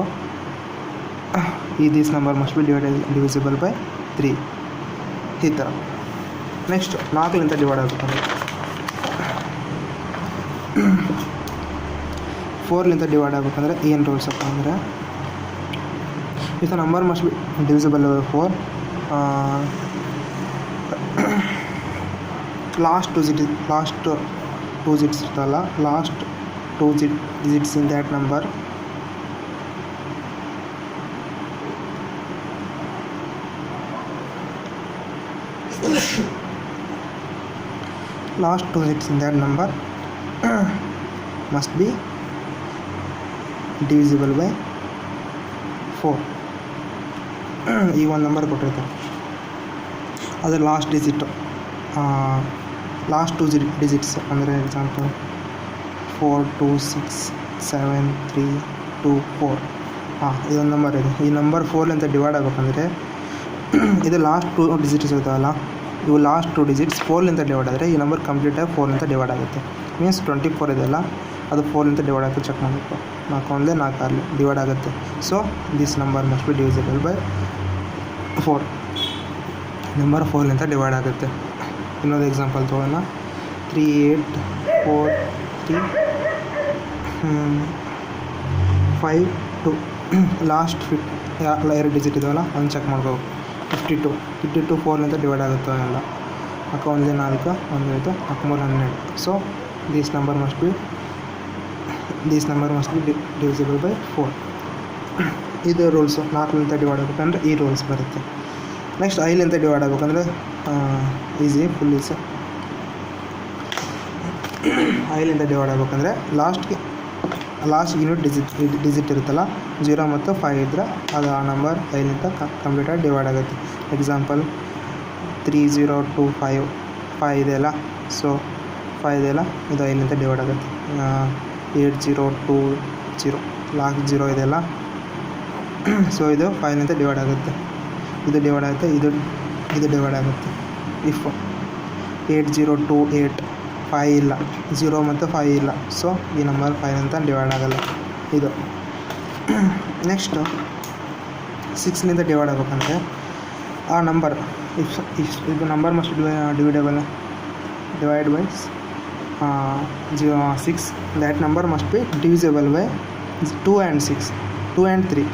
this number must be divisible by 3 ಈ ಥರ. ನೆಕ್ಸ್ಟ್ 4ಲಿಂದ ಡಿವೈಡ್ ಆಗಬೇಕಂದ್ರೆ 4ಲಿಂದ ಡಿವೈಡ್ ಆಗಬೇಕಂದ್ರೆ ಏನು ರೂಲ್ಸ್ ಅಪ್ಪ ಅಂದರೆ, if the number must be divisible by 4 last two digits ಇರ್ತಲ್ಲ, last 2 digits in that number last 2 digits in that number must be divisible by 4. ಈಗ ಒಂದು ನಂಬರ್ ಕೊಟ್ಟಿರ್ತಾರೆ, ಅದರ ಲಾಸ್ಟ್ ಡಿಜಿಟು ಲಾಸ್ಟ್ 2 ಡಿಜಿಟ್ಸ್ ಅಂದರೆ ಎಕ್ಸಾಂಪಲ್ 4 2 6 7 3 2 4. ಇದೊಂದು number ಇದೆ. ಈ number 4 divide ಆಗಬೇಕಂದ್ರೆ ಇದು ಲಾಸ್ಟ್ 2 ಡಿಜಿಟ್ಸ್ ಇರ್ತಾವಲ್ಲ, ಇವು ಲಾಸ್ಟ್ 2 ಡಿಜಿಟ್ಸ್ 4 ಡಿವೈಡ್ ಆದರೆ ಈ ನಂಬರ್ ಕಂಪ್ಲೀಟಾಗಿ 4 ಡಿವೈಡ್ ಆಗುತ್ತೆ. ಮೀನ್ಸ್ 24 ಇದೆಯಲ್ಲ, ಅದು 4 ಡಿವೈಡ್ ಆಗುತ್ತೆ. ಚೆಕ್ ಮಾಡಬೇಕು. 4 1 4 ಡಿವೈಡ್ ಆಗುತ್ತೆ. So this number must be divisible by 4. Number 4 divide ಆಗುತ್ತೆ. ಇನ್ನೊಂದು ಎಕ್ಸಾಂಪಲ್ ತೊಗೊಳ್ಳೋಣ. 3 8 4 3 5 2. ಲಾಸ್ಟ್ 2 ಡಿಜಿಟ್ ಇದಾವಲ್ಲ ಅದನ್ನು ಚೆಕ್ ಮಾಡ್ಬೇಕು. 52 4 ಡಿವೈಡ್ ಆಗುತ್ತೆ ಎಲ್ಲ. 1 1 4 1 5 3 12. So this number must be divisible by 4. ಇದು ರೂಲ್ಸು. 4 ಡಿವೈಡ್ ಆಗಬೇಕಂದ್ರೆ ಈ ರೂಲ್ಸ್ ಬರುತ್ತೆ. ನೆಕ್ಸ್ಟ್ 5 ಡಿವೈಡ್ ಆಗಬೇಕಂದ್ರೆ ಈಸಿ, ಫುಲ್ ಈಸಿ. 5 ಡಿವೈಡ್ ಆಗಬೇಕಂದ್ರೆ ಲಾಸ್ಟ್ ಯೂನಿಟ್ ಡಿಜಿಟ್ ಇರುತ್ತಲ್ಲ, 0 ಮತ್ತು 5 ಇದ್ದರೆ ಅದು ಆ ನಂಬರ್ 5 ಕಂಪ್ಲೀಟಾಗಿ ಡಿವೈಡ್ ಆಗುತ್ತೆ. ಎಕ್ಸಾಂಪಲ್ 3 0 2 5 ಇದೆಯಲ್ಲ, ಸೊ 5 ಇದೆಯಲ್ಲ, ಇದು 5 ಡಿವೈಡ್ ಆಗುತ್ತೆ. 8 0 2 0 ಲಾಸ್ಟ್ 0 ಇದೆಯಲ್ಲ, ಸೊ ಇದು 5 ಡಿವೈಡ್ ಆಗುತ್ತೆ. ಇದು ಡಿವೈಡ್ ಆಗುತ್ತೆ, ಇದು ಡಿವೈಡ್ ಆಗುತ್ತೆ. ಇಫ್ 8 0 2 8 5 ಇಲ್ಲ, 0 ಮತ್ತು 5 ಇಲ್ಲ, ಸೊ ಈ ನಂಬರ್ 5 ಡಿವೈಡ್ ಆಗಲ್ಲ. ಇದು ನೆಕ್ಸ್ಟು 6 ಡಿವೈಡ್ ಆಗಬೇಕಂದ್ರೆ ಆ ನಂಬರ್ ಇದು number must divide by 6. That number must be divisible by 2 and 6 2 and 3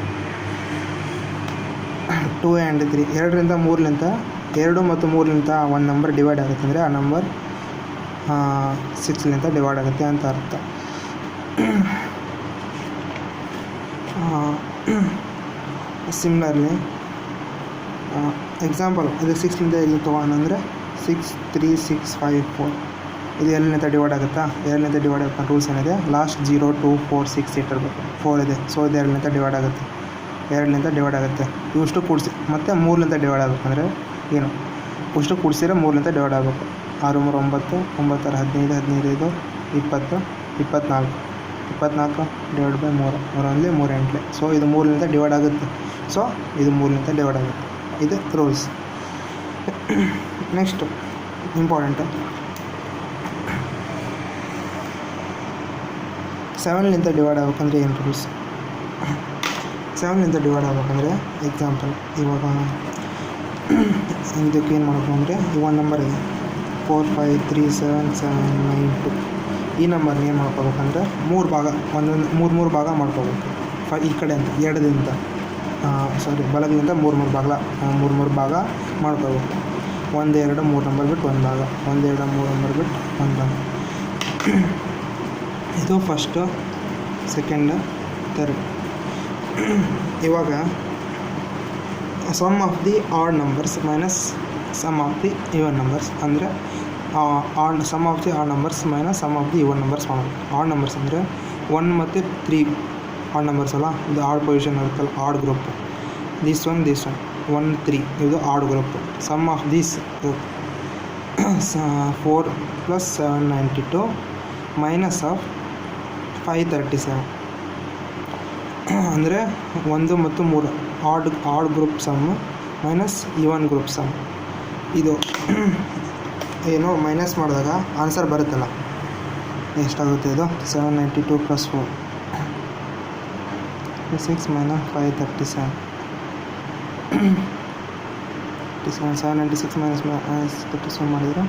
2 and 3. 2 3 2 ಮತ್ತು 3 ಒಂದು ನಂಬರ್ ಡಿವೈಡ್ ಆಗುತ್ತೆ ಅಂದರೆ ಆ ನಂಬರ್ 6 ಡಿವೈಡ್ ಆಗುತ್ತೆ ಅಂತ ಅರ್ಥ. ಸಿಮಿಲರ್ಲಿ ಎಕ್ಸಾಂಪಲ್ ಇದು 6 ಇಲ್ಲಿ ತೊಗೊಳಂದರೆ 6 3 6 5 4 ಇದು 2 ಡಿವೈಡ್ ಆಗುತ್ತಾ? 2 ಡಿವೈಡ್ ಆಗೋ ರೂಲ್ಸ್ ಏನಿದೆ, ಲಾಸ್ಟ್ 0 2 4 6 ಇಟ್ಟಿರಬೇಕು. 4 ಇದೆ, ಸೊ ಇದು 2 ಡಿವೈಡ್ ಆಗುತ್ತೆ. 2 ಡಿವೈಡ್ ಆಗುತ್ತೆ. ಇವಿಷ್ಟು ಕೂಡಿಸಿ ಮತ್ತು 3 ಡಿವೈಡ್ ಆಗಬೇಕಂದ್ರೆ ಏನು, ಇಷ್ಟು ಕೂಡಿಸಿದ್ರೆ 3 ಡಿವೈಡ್ ಆಗಬೇಕು. 6 3 9 9 6 15 15 5 20 24 24 ಡಿವೈಡ್ ಬೈ 3 3 3 8. ಸೊ ಇದು 3 ಡಿವೈಡ್ ಆಗುತ್ತೆ. ಸೊ ಇದು 3 ಡಿವೈಡ್ ಆಗುತ್ತೆ. ಇದು ರೂಲ್ಸ್. ನೆಕ್ಸ್ಟ್ ಇಂಪಾರ್ಟೆಂಟು 7 ಡಿವೈಡ್ ಆಗಬೇಕಂದ್ರೆ ಏನು ರೂಲ್ಸ್? 7 ಡಿವೈಡ್ ಆಗಬೇಕಂದ್ರೆ ಎಕ್ಸಾಂಪಲ್ ಇವಾಗ ಇದಕ್ಕೆ ಏನು ಮಾಡಬೇಕು ಅಂದರೆ ಈ ಒಂದು ನಂಬರ್ ಇದೆ 4 5 3 7 7 9 2. ಈ ನಂಬರ್ನ ಏನು ಮಾಡ್ಕೋಬೇಕಂದ್ರೆ 3 ಭಾಗ, ಮೂರು ಭಾಗ ಮಾಡ್ಕೋಬೇಕು. ಈ ಕಡೆ ಅಂತ ಎಡದಿಂದ ಬಲದಿಂದ 3 ಭಾಗ ಮಾಡ್ಕೋಬೇಕು. 1 2 3 ನಂಬರ್ ಬಿಟ್ಟು ಒಂದು ಭಾಗ, 1 2 3 ನಂಬರ್ ಬಿಟ್ಟು ಒಂದು ಭಾಗ. ಇದು ಫಸ್ಟು, ಸೆಕೆಂಡ್, ಥರ್ಡ್. ಇವಾಗ sum of the odd numbers minus sum of the even numbers ಅಂದರೆ sum of the odd numbers minus sum of the even numbers ಮಾಡಬೇಕು. ಆಡ್ ನಂಬರ್ಸ್ ಅಂದರೆ 1 ಮತ್ತು 3 ಆಡ್ ನಂಬರ್ಸ್ ಅಲ್ಲ, ಇದು ಆಡ್ ಪೊಸಿಷನ್ ಇರುತ್ತಲ್ಲ, odd group. This one 1 3 ಇದು odd group. Sum of this group 4 + 7 92 minus of 537 ಅಂದರೆ 1 ಮತ್ತು 3 add group sum minus even group sum. ಇದು ಏನು ಮೈನಸ್ ಮಾಡಿದಾಗ ಆನ್ಸರ್ ಬರುತ್ತಲ್ಲ, ಎಷ್ಟಾಗುತ್ತೆ ಇದು 792 + 4 6 - 537 796 - 37 ಮಾಡಿದರೆ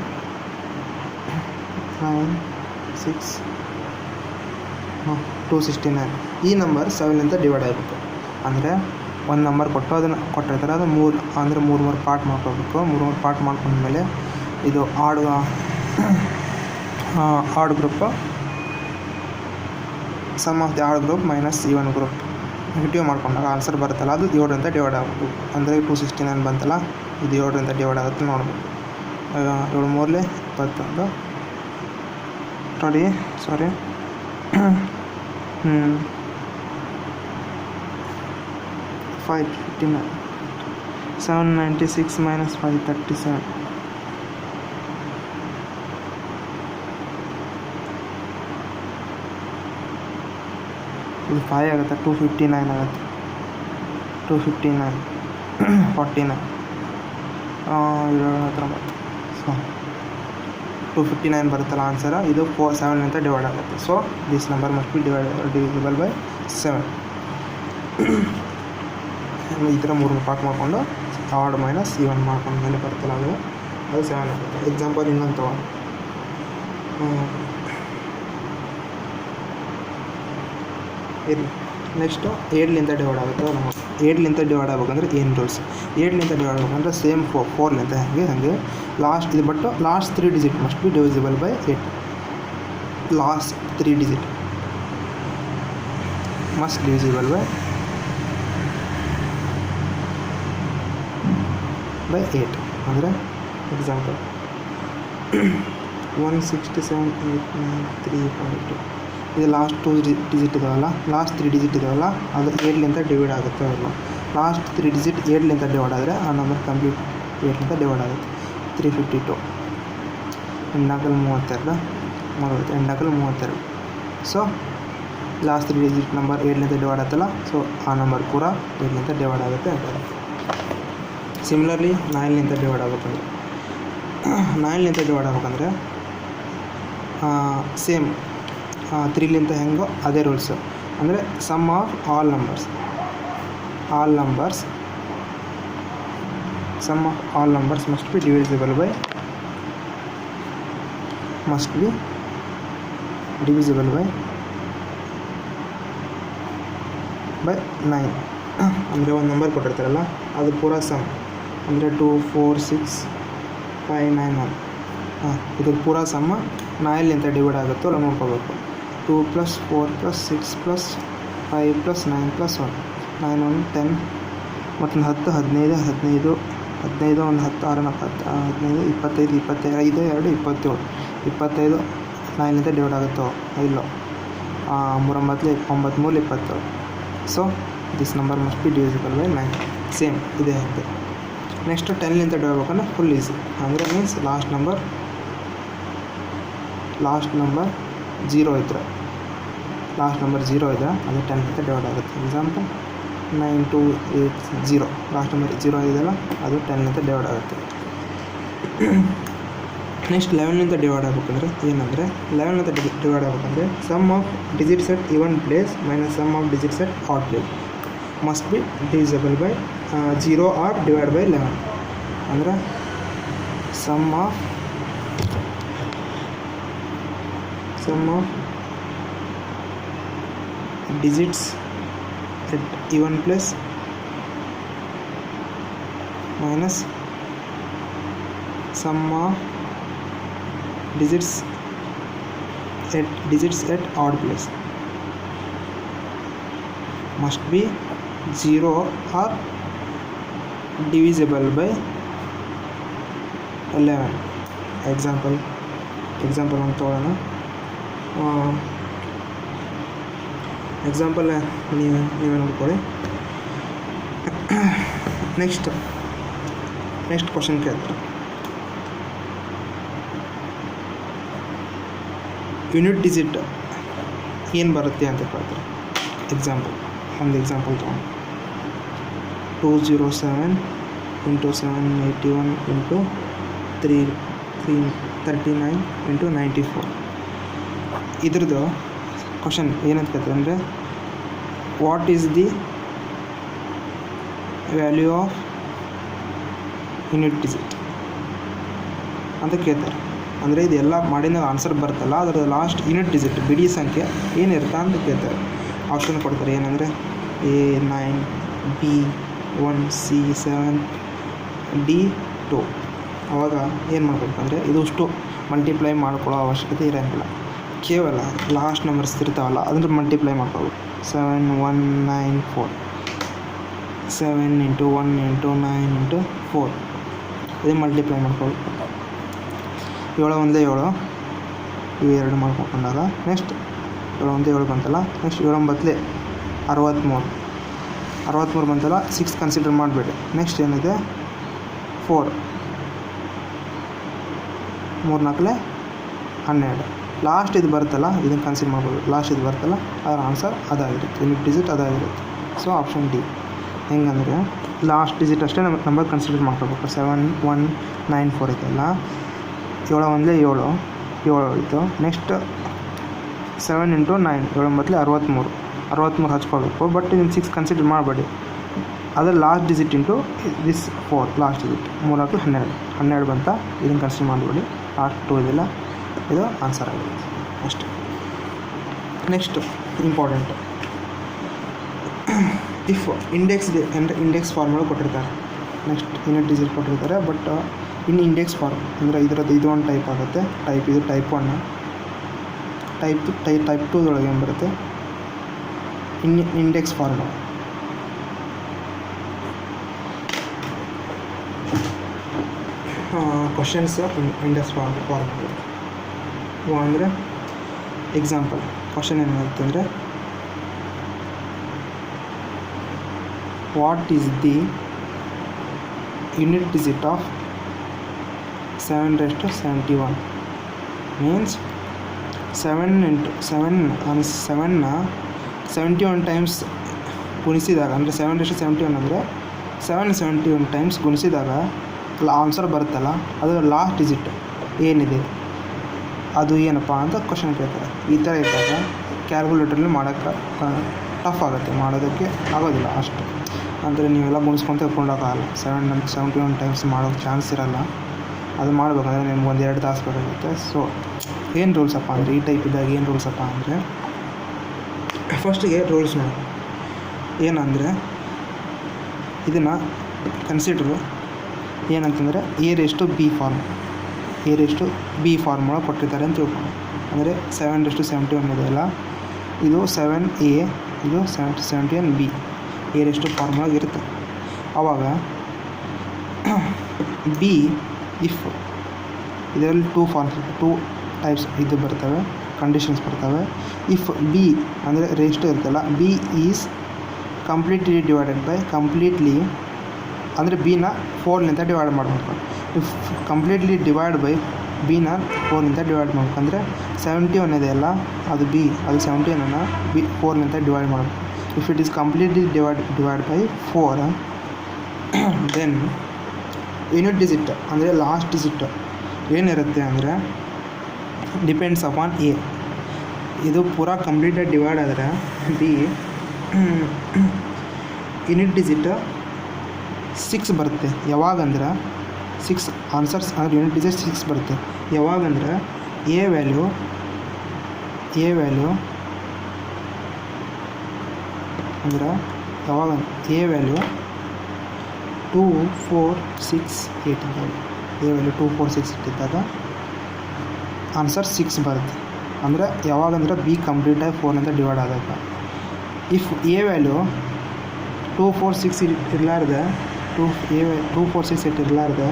9 6 269. ಈ ನಂಬರ್ 7 ಡಿವೈಡ್ ಆಗಬೇಕು. ಅಂದರೆ ಒಂದು ನಂಬರ್ ಕೊಟ್ಟಿರ್ತಾರೆ, ಅದು 3 ಅಂದರೆ 3 ಪಾರ್ಟ್ ಮಾಡ್ಕೋಬೇಕು. 3 ಪಾರ್ಟ್ ಮಾಡ್ಕೊಂಡ್ಮೇಲೆ ಇದು odd group sum of the odd group minus even group negative ಮಾಡ್ಕೊಂಡಾಗ ಆನ್ಸರ್ ಬರುತ್ತಲ್ಲ, ಅದು 7 ಡಿವೈಡ್ ಆಗಬೇಕು. ಅಂದರೆ 269 ಬಂತಲ್ಲ, ಇದು 7 ಡಿವೈಡ್ ಆಗುತ್ತೆ ನೋಡಬೇಕು. 7 3 21 ನೋಡಿ 559. 796 minus 537. ಇದು 5 ಆಗುತ್ತೆ. 259 ಆಗುತ್ತೆ. 259 49 ಸೊ 259 ಬರುತ್ತಲ್ಲ ಆನ್ಸರ್. ಇದು 7 ಅಂತ ಡಿವೈಡ್ ಆಗುತ್ತೆ. So this number must be divisible by 7. ಈ ಥರ 3 ಪಾರ್ಟ್ ಮಾಡಿಕೊಂಡು ಆಡ್ ಮೈನಸ್ ಈವನ್ ಮಾಡ್ಕೊಂಡು ಮೇಲೆ ಬರುತ್ತಲ್ಲ ಅದು 7 ಆಗುತ್ತೆ. ಎಕ್ಸಾಂಪಲ್ ಇನ್ನೊಂದು ತಗೊಂಡು ಇರಲಿ. ನೆಕ್ಸ್ಟು 8ಲಿಂದ ಡಿವೈಡ್ ಆಗುತ್ತೆ. ನಮ್ಮ 8ಲಿಂದ ಡಿವೈಡ್ ಆಗ್ಬೇಕಂದ್ರೆ ಏನು ರೂಲ್ಸ್? 8ಲಿಂದ ಡಿವೈಡ್ ಆಗ್ಬೇಕಂದ್ರೆ ಸೇಮ್ 4ಲಿಂದ ಹಾಗೆ ಲಾಸ್ಟ್ ಇದು but last 3 digit must be divisible by 8. Last 3 digit must divisible by 8. ಅಂದರೆ ಎಕ್ಸಾಂಪಲ್ 167,893.2 ಇದು ಲಾಸ್ಟ್ 2 ಡಿಜಿಟ್ ಇದಾವಲ್ಲ, ಲಾಸ್ಟ್ 3 ಡಿಜಿಟ್ ಇದಾವಲ್ಲ, ಅದು 8ಲಿಂದ ಡಿವೈಡ್ ಆಗುತ್ತೆ. ಅವೆಲ್ಲ ಲಾಸ್ಟ್ 3 ಡಿಜಿಟ್ 8ಲಿಂದ ಡಿವೈಡ್ ಆದರೆ ಆ ನಂಬರ್ ಕಂಪ್ಲೀಟ್ 8ಲಿಂದ ಡಿವೈಡ್ ಆಗುತ್ತೆ. 352 8×32 8×32. ಸೊ ಲಾಸ್ಟ್ 3 ಡಿಜಿಟ್ ನಂಬರ್ 8ಲಿಂದ ಡಿವೈಡ್ ಆಗುತ್ತಲ್ಲ, ಸೊ ಆ ನಂಬರ್ ಪೂರ 8ಲಿಂದ ಡಿವೈಡ್ ಆಗುತ್ತೆ ಅಂತಾರೆ. ಸಿಮಿಲರ್ಲಿ 9ಲಿಂದ ಡಿವೈಡ್ ಆಗ್ಬೇಕಂದ್ರೆ 9ಲಿಂದ ಡಿವೈಡ್ ಆಗ್ಬೇಕಂದ್ರೆ ಸೇಮ್ 3ಲಿಂದ ಹೆಂಗೋ ಅದೇ ರೂಲ್ಸು. ಅಂದರೆ sum of all numbers must be divisible by 9. ಅಂದರೆ ಒಂದು ನಂಬರ್ ಕೊಟ್ಟಿರ್ತಾರಲ್ಲ ಅದು ಪೂರ ಸಮ್ ಅಂದರೆ 2 4 6 5 9 1. ಇದು ಪೂರ ಸಮ್ಮ 9ಲಿಂದ ಡಿವೈಡ್ ಆಗುತ್ತೋ ಅಲ್ಲ ನೋಡ್ಕೋಬೇಕು. 2 + 4 + 6 + 5 + 9 + 1 9 1 10 ಮತ್ತೊಂದು 10 15 15 15 ಒಂದು 10 6 15 25 25 2 27 25 9ಲಿಂದ ಡಿವೈಡ್ ಆಗುತ್ತೋ ಇಲ್ಲೋ 3 9 27. So this number must be divisible by 9. Same ಇದೆ ಹಾಗೆ. ನೆಕ್ಸ್ಟು 10ಲಿಂದ ಡಿವೈಡ್ ಆಗ್ಬೇಕಂದ್ರೆ ಫುಲ್ ಈಸಿ. ಅಂದರೆ ಮೀನ್ಸ್ ಲಾಸ್ಟ್ ನಂಬರ್ 0 ಇದ್ದರೆ ಅದು 10ಲಿಂದ ಡಿವೈಡ್ ಆಗುತ್ತೆ. ಎಕ್ಸಾಂಪಲ್ 9280 ಲಾಸ್ಟ್ ನಂಬರ್ 0 ಇದೆಯಲ್ಲ ಅದು 10ಲಿಂದ ಡಿವೈಡ್ ಆಗುತ್ತೆ. ನೆಕ್ಸ್ಟ್ 11ಲಿಂದ ಡಿವೈಡ್ ಆಗ್ಬೇಕಂದ್ರೆ ಏನಂದರೆ 11ಲಿಂದ ಡಿವೈಡ್ ಆಗ್ಬೇಕಂದ್ರೆ sum of digits at even place minus sum of digits at odd place must be divisible by 0 or divide by 11. ಅಂದರೆ sum of digits at even place minus sum of digits at odd place must be 0 or divisible by 11. Example ಒಂದು ತೊಗೊಳ್ಳೋಣ. Example ನೀವೇ ನೋಡ್ಕೊಳ್ಳಿ. Next question ಕೇಳ್ತಾರೆ. Unit digit ಏನು ಬರುತ್ತೆ ಅಂತ ಕೇಳ್ತಾರೆ. ಒಂದು ಎಕ್ಸಾಂಪಲ್ ತೊಗೊಂಡು 207 × 781 × 339 × 94. ಇದ್ರದ್ದು ಕ್ವಶನ್ ಏನಂತ ಕೇಳ್ತಾರೆ ಅಂದರೆ what is the value of unit digit ಅಂತ ಕೇಳ್ತಾರೆ. ಅಂದರೆ ಇದೆಲ್ಲ ಮಾಡಿದ ಆನ್ಸರ್ ಬರುತ್ತಲ್ಲ ಅದರ ಲಾಸ್ಟ್ ಯೂನಿಟ್ ಡಿಜಿಟ್ ಬಿಡಿ ಸಂಖ್ಯೆ ಏನಿರುತ್ತೆ ಅಂತ ಕೇಳ್ತಾರೆ. ಆಪ್ಷನ್ ಕೊಡ್ತಾರೆ ಏನಂದರೆ A9 B1 C7 D2. ಆವಾಗ ಏನು ಮಾಡಬೇಕಂದ್ರೆ ಇದಷ್ಟು ಮಲ್ಟಿಪ್ಲೈ ಮಾಡ್ಕೊಳ್ಳೋ ಅವಶ್ಯಕತೆ ಇರೋಂಗಿಲ್ಲ. ಕೇವಲ ಲಾಸ್ಟ್ ನಂಬರ್ಸ್ ಇರ್ತಾವಲ್ಲ ಅದ್ರ ಮಲ್ಟಿಪ್ಲೈ ಮಾಡ್ಕೋಬೇಕು. 7194 7 × 1 × 9 × 4 ಇದು ಮಲ್ಟಿಪ್ಲೈ ಮಾಡ್ಕೋಬೇಕು. 7 1 7 ಇವು 2 ಮಾಡ್ಕೊಂಡಾಗ ನೆಕ್ಸ್ಟ್ 7 ಬಂತಲ್ಲ. ನೆಕ್ಸ್ಟ್ 7 63 ಬಂತಲ್ಲ. 6 ಕನ್ಸಿಡರ್ ಮಾಡಬೇಡಿ. ನೆಕ್ಸ್ಟ್ ಏನಿದೆ 4 3 4 12. ಲಾಸ್ಟ್ ಇದು ಬರುತ್ತಲ್ಲ, ಇದನ್ನು ಕನ್ಸಿಡರ್ ಮಾಡ್ಬೋದು. ಲಾಸ್ಟ್ ಇದು ಬರುತ್ತಲ್ಲ, ಅದರ ಆನ್ಸರ್ ಅದಾಗಿರುತ್ತೆ, ಯೂನಿಟ್ ಡಿಜಿಟ್ ಅದಾಗಿರುತ್ತೆ. So option D. ಹೆಂಗಂದರೆ ಲಾಸ್ಟ್ ಡಿಜಿಟ್ ಅಷ್ಟೇ ನಂಬರ್ ಕನ್ಸಿಡರ್ ಮಾಡ್ಕೋಬೇಕು. 7 1 9 4 ಇದೆಯಲ್ಲ, 7 1 7 ಹೋಯಿತು. ನೆಕ್ಸ್ಟ್ 7 × 9 7 9 63 ಹಚ್ಕೊಳ್ಬೇಕು. ಬಟ್ ಇದನ್ನು 6 ಕನ್ಸಿಡರ್ ಮಾಡಬೇಡಿ. ಅದರ last digit into this 4 last digit 3 12 ಬಂತ. ಇದನ್ನು ಕನ್ಸಿಡರ್ ಮಾಡಬೇಡಿ. ಲಾಸ್ಟ್ 2 ಇದೆಲ್ಲ, ಇದು ಆನ್ಸರ್ ಆಗಿರುತ್ತೆ ಅಷ್ಟೇ. Next important, if index formula ಕೊಟ್ಟಿರ್ತಾರೆ. ನೆಕ್ಸ್ಟ್ ಯೂನಿಟ್ ಡಿಜಿಟ್ ಕೊಟ್ಟಿರ್ತಾರೆ, ಬಟ್ ಇಂಡೆಕ್ಸ್ ಫಾರ್ಮ್ ಅಂದರೆ ಇದರದ್ದು ಇದು ಒಂದು ಟೈಪ್ ಆಗುತ್ತೆ. ಇದು ಟೈಪ್ 1. ಟೈಪ್ 2 ಏನು ಬರುತ್ತೆ, index formula. Questions index formula ಅಂದರೆ ಎಕ್ಸಾಂಪಲ್ ಕ್ವಶನ್ ಏನಾಗುತ್ತೆ ಅಂದರೆ, what is the unit digit of 7⁻71? Means 7 × 7ನ 71 times ಗುಣಿಸಿದಾಗ, ಅಂದರೆ 7⁻71 ಅಂದರೆ 771 ಟೈಮ್ಸ್ ಗುಣಿಸಿದಾಗ ಆನ್ಸರ್ ಬರುತ್ತಲ್ಲ, ಅದರ ಲಾಸ್ಟ್ ಡಿಜಿಟ್ ಏನಿದೆ ಅದು ಏನಪ್ಪ ಅಂತ ಕ್ವಶನ್ ಕೇಳ್ತಾರೆ. ಈ ಥರ ಇದ್ದಾಗ ಕ್ಯಾಲ್ಕುಲೇಟ್ರಲ್ಲಿ ಮಾಡೋಕ್ಕೆ ಟಫ್ ಆಗುತ್ತೆ, ಮಾಡೋದಕ್ಕೆ ಆಗೋದಿಲ್ಲ ಅಷ್ಟು. ಅಂದರೆ ನೀವೆಲ್ಲ ಗುಣಿಸ್ಕೊಂತ ಹೋಗೋಕ್ಕಾಗಲ್ಲ. 771 ಟೈಮ್ಸ್ ಮಾಡೋಕ್ಕೆ ಚಾನ್ಸ್ ಇರೋಲ್ಲ. ಅದು ಮಾಡಬೇಕಂದ್ರೆ ನಿಮ್ಗೆ 1-2 ತಾಸು ಬೇಕಾಗುತ್ತೆ. ಸೊ ಏನು ರೂಲ್ಸಪ್ಪ ಅಂದರೆ, ಈ ಟೈಪ್ ಇದ್ದಾಗ ಏನು ರೂಲ್ಸಪ್ಪ ಅಂದರೆ, ಫಸ್ಟಿಗೆ ರೂಲ್ಸ್ ನೋಡಿ. ಏನಂದರೆ ಇದನ್ನು ಕನ್ಸಿಡ್ರು ಏನಂತಂದರೆ A⁻B ಫಾರ್ಮುಲಾ ಕೊಟ್ಟಿರ್ತಾರೆ ಅಂತ ತಿಳ್ಕೊಂಡು. ಅಂದರೆ 7⁻71 ಇದೆಯಲ್ಲ, ಇದು 7A, ಇದು 771B. A ಫಾರ್ಮುಲಾ ಇರುತ್ತೆ. ಆವಾಗ B ಇಫ್ ಇದರಲ್ಲಿ 2 ಟೈಪ್ಸ್ ಇದು ಬರ್ತವೆ, ಕಂಡೀಷನ್ಸ್ ಬರ್ತವೆ. ಇಫ್ B ಅಂದರೆ ರೇಷ್ಟು ಇರುತ್ತಲ್ಲ, B is completely divided by ಅಂದರೆ ಬಿನ 4ನಿಂದ ಡಿವೈಡ್ ಮಾಡಬೇಕು. ಇಫ್ ಕಂಪ್ಲೀಟ್ಲಿ ಡಿವೈಡ್ ಬೈ ಬಿನ 4ನಿಂದ ಡಿವೈಡ್ ಮಾಡಬೇಕು. ಅಂದರೆ 71 ಇದೆಯಲ್ಲ, ಅದು B, ಅದು 71ಅನ್ನು B 4ನಿಂದ ಡಿವೈಡ್ ಮಾಡಬೇಕು. If it is completely divide by 4, then unit digit ಅಂದರೆ ಲಾಸ್ಟ್ ಡಿಜಿಟ್ ಏನಿರುತ್ತೆ ಅಂದರೆ ಡಿಪೆಂಡ್ಸ್ ಅಪಾನ್ A. ಇದು ಪೂರಾ ಕಂಪ್ಲೀಟಾಗಿ ಡಿವೈಡ್ ಆದರೆ B ಯೂನಿಟ್ ಡಿಜಿಟ್ 6 ಬರುತ್ತೆ. ಯಾವಾಗಂದ್ರೆ 6 ಆನ್ಸರ್ಸ್ ಅಂದರೆ ಯೂನಿಟ್ ಡಿಜಿಟ್ 6 ಬರುತ್ತೆ. ಯಾವಾಗಂದ್ರೆ ಎ ವ್ಯಾಲ್ಯೂ ಅಂದ್ರೆ ಯಾವಾಗ ಎ ವ್ಯಾಲ್ಯೂ 2 4 6 8 ಇದ್ದಾಗ, ಎ ವ್ಯಾಲ್ಯೂ 2 4 6 ಇದ್ದಾಗ ಆನ್ಸರ್ 6 ಬರುತ್ತೆ. ಅಂದರೆ ಯಾವಾಗಂದ್ರೆ B ಕಂಪ್ಲೀಟಾಗಿ 4ನಿಂದ ಡಿವೈಡ್ ಆದಾಗ. ಇಫ್ ಎ ವ್ಯಾಲ್ಯೂ 2 4 6 ಇರಲಾರ್ದೆ 2 4 6 8 ಇರಲಾರ್ದೆ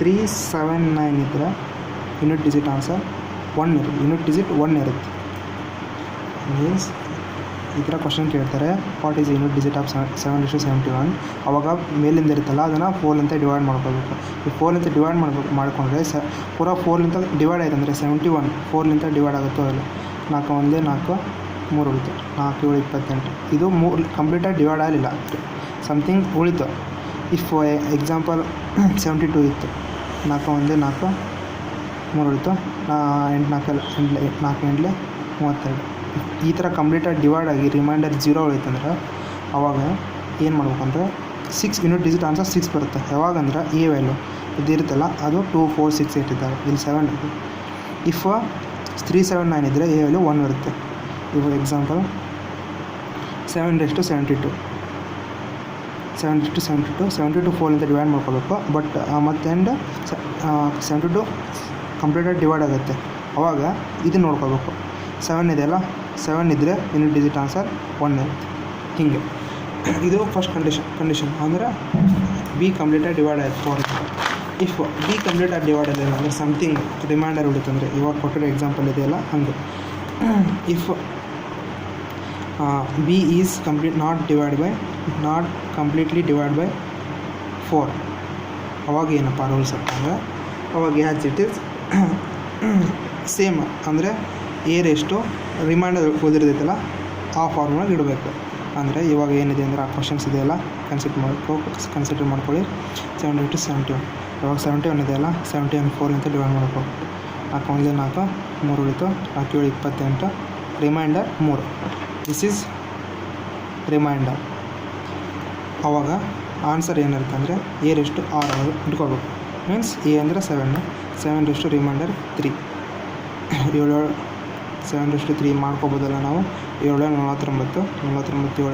3 7 9 ಇದ್ದರೆ ಯೂನಿಟ್ ಡಿಜಿಟ್ ಆನ್ಸರ್ 1 ಇರುತ್ತೆ. ಯೂನಿಟ್ ಡಿಜಿಟ್ 1 ಇರುತ್ತೆ. ಮೀನ್ಸ್ ಈ ಥರ ಕ್ವಶನ್ ಕೇಳ್ತಾರೆ, what is unit digit of 7⁻71? ಅವಾಗ ಮೇಲಿಂದ ಇರುತ್ತಲ್ಲ ಅದನ್ನು 4ನಿಂದ ಡಿವೈಡ್ ಮಾಡ್ಕೋಬೇಕು. ಈ 4ನಿಂದ ಡಿವೈಡ್ ಮಾಡಿಕೊಂಡ್ರೆ ಪೂರಾ 4ನಿಂದ ಡಿವೈಡ್ ಆಯ್ತು ಅಂದರೆ 71 4ನಿಂದ ಡಿವೈಡ್ ಆಗುತ್ತೋ ಇಲ್ಲ. 4 1 4 3 ಉಳಿತು, 4 7 28. ಇದು 3 ಕಂಪ್ಲೀಟಾಗಿ ಡಿವೈಡ್ ಆಗಲಿಲ್ಲ, ಸಮಥಿಂಗ್ ಉಳಿತು. ಇಫ್ ಎಕ್ಸಾಂಪಲ್ 72 ಇತ್ತು, 4 1 4 3 ಉಳಿತು, 8 4 32. ಈ ಥರ ಕಂಪ್ಲೀಟಾಗಿ ಡಿವೈಡ್ ಆಗಿ ರಿಮೈಂಡರ್ 0 ಉಳಿತಂದ್ರೆ ಅವಾಗ ಏನು ಮಾಡ್ಬೇಕಂದ್ರೆ 6 ಯೂನಿಟ್ ಡಿಜಿಟ್ ಆನ್ಸರ್ 6 ಬರುತ್ತೆ. ಯಾವಾಗಂದ್ರೆ ಎ ವ್ಯಾಲ್ಯೂ ಇದಿರುತ್ತಲ್ಲ ಅದು 2 4 6 8 ಇದ್ದಾಗ, ಇಲ್ಲಿ 7 ಇದೆ. ಇಫ್ 3 7 9 ಇದ್ದರೆ ಎ ವ್ಯಾಲ್ಯೂ 1 ಇರುತ್ತೆ. ಇವಾಗ ಎಕ್ಸಾಂಪಲ್ 7⁻72 72 4ನಿಂದ ಡಿವೈಡ್ ಮಾಡ್ಕೋಬೇಕು. ಬಟ್ ಮತ್ತೆ 72 ಕಂಪ್ಲೀಟಾಗಿ ಡಿವೈಡ್ ಆಗುತ್ತೆ. ಅವಾಗ ಇದು ನೋಡ್ಕೋಬೇಕು, 7 ಇದೆಯಲ್ಲ, 7 ಇದ್ದರೆ ಯೂನಿಟ್ ಡಿಜಿಟ್ ಆನ್ಸರ್ 1 ಇರುತ್ತೆ. ಹೀಗೆ ಇದು ಫಸ್ಟ್ ಕಂಡೀಷನ್ ಅಂದರೆ B ಕಂಪ್ಲೀಟಾಗಿ ಡಿವೈಡ್ ಆಯ್ತು 4. ಇಫ್ B ಕಂಪ್ಲೀಟಾಗಿ ಡಿವೈಡ್ ಆಗಿಲ್ಲ ಅಂದರೆ ಸಮಥಿಂಗ್ ರಿಮೈಂಡರ್ ಉಳಿತಂದರೆ, ಇವಾಗ ಕೊಟ್ಟಿರೋ ಎಕ್ಸಾಂಪಲ್ ಇದೆಯಲ್ಲ ಹಂಗೆ. If b is not completely divided by 4. ಅವಾಗ ಏನಪ್ಪ ರೂಲ್ಸ್ ಅಂತಂದರೆ ಅವಾಗ ಆ್ಯಸ್ ಇಟ್ ಈಸ್ ಸೇಮ್ ಅಂದರೆ ಏರೆಷ್ಟು ರಿಮೈಂಡರ್ ಉಳಿದಿರ್ತೈತಲ್ಲ ಆ ಫಾರ್ಮುಲಾಗ ಇಡಬೇಕು. ಅಂದರೆ ಇವಾಗ ಏನಿದೆ ಅಂದರೆ ಆ ಕ್ವಶನ್ಸ್ ಇದೆಯಲ್ಲ ಕನ್ಸಿಡರ್ ಮಾಡ್ಕೊಳ್ಳಿ. 70 to 71 ಇವಾಗ 71 ಇದೆಯಲ್ಲ 71 4 ಅಂತ ಡಿವೈಡ್ ಮಾಡ್ಕೊ. 4 1 4 3 ಉಳಿತು 4 7 28 ರಿಮೈಂಡರ್ 3. This is remainder. ಆವಾಗ ಆನ್ಸರ್ ಏನಿರುತ್ತೆ ಅಂದರೆ ಏರೆಷ್ಟು 6 ಇಟ್ಕೊಳ್ಬೇಕು. ಮೀನ್ಸ್ ಎ ಅಂದರೆ 7 ರಿಮೈಂಡರ್ 3 7 ಮಾಡ್ಕೋಬೋದಲ್ಲ ನಾವು. 7 49 7 28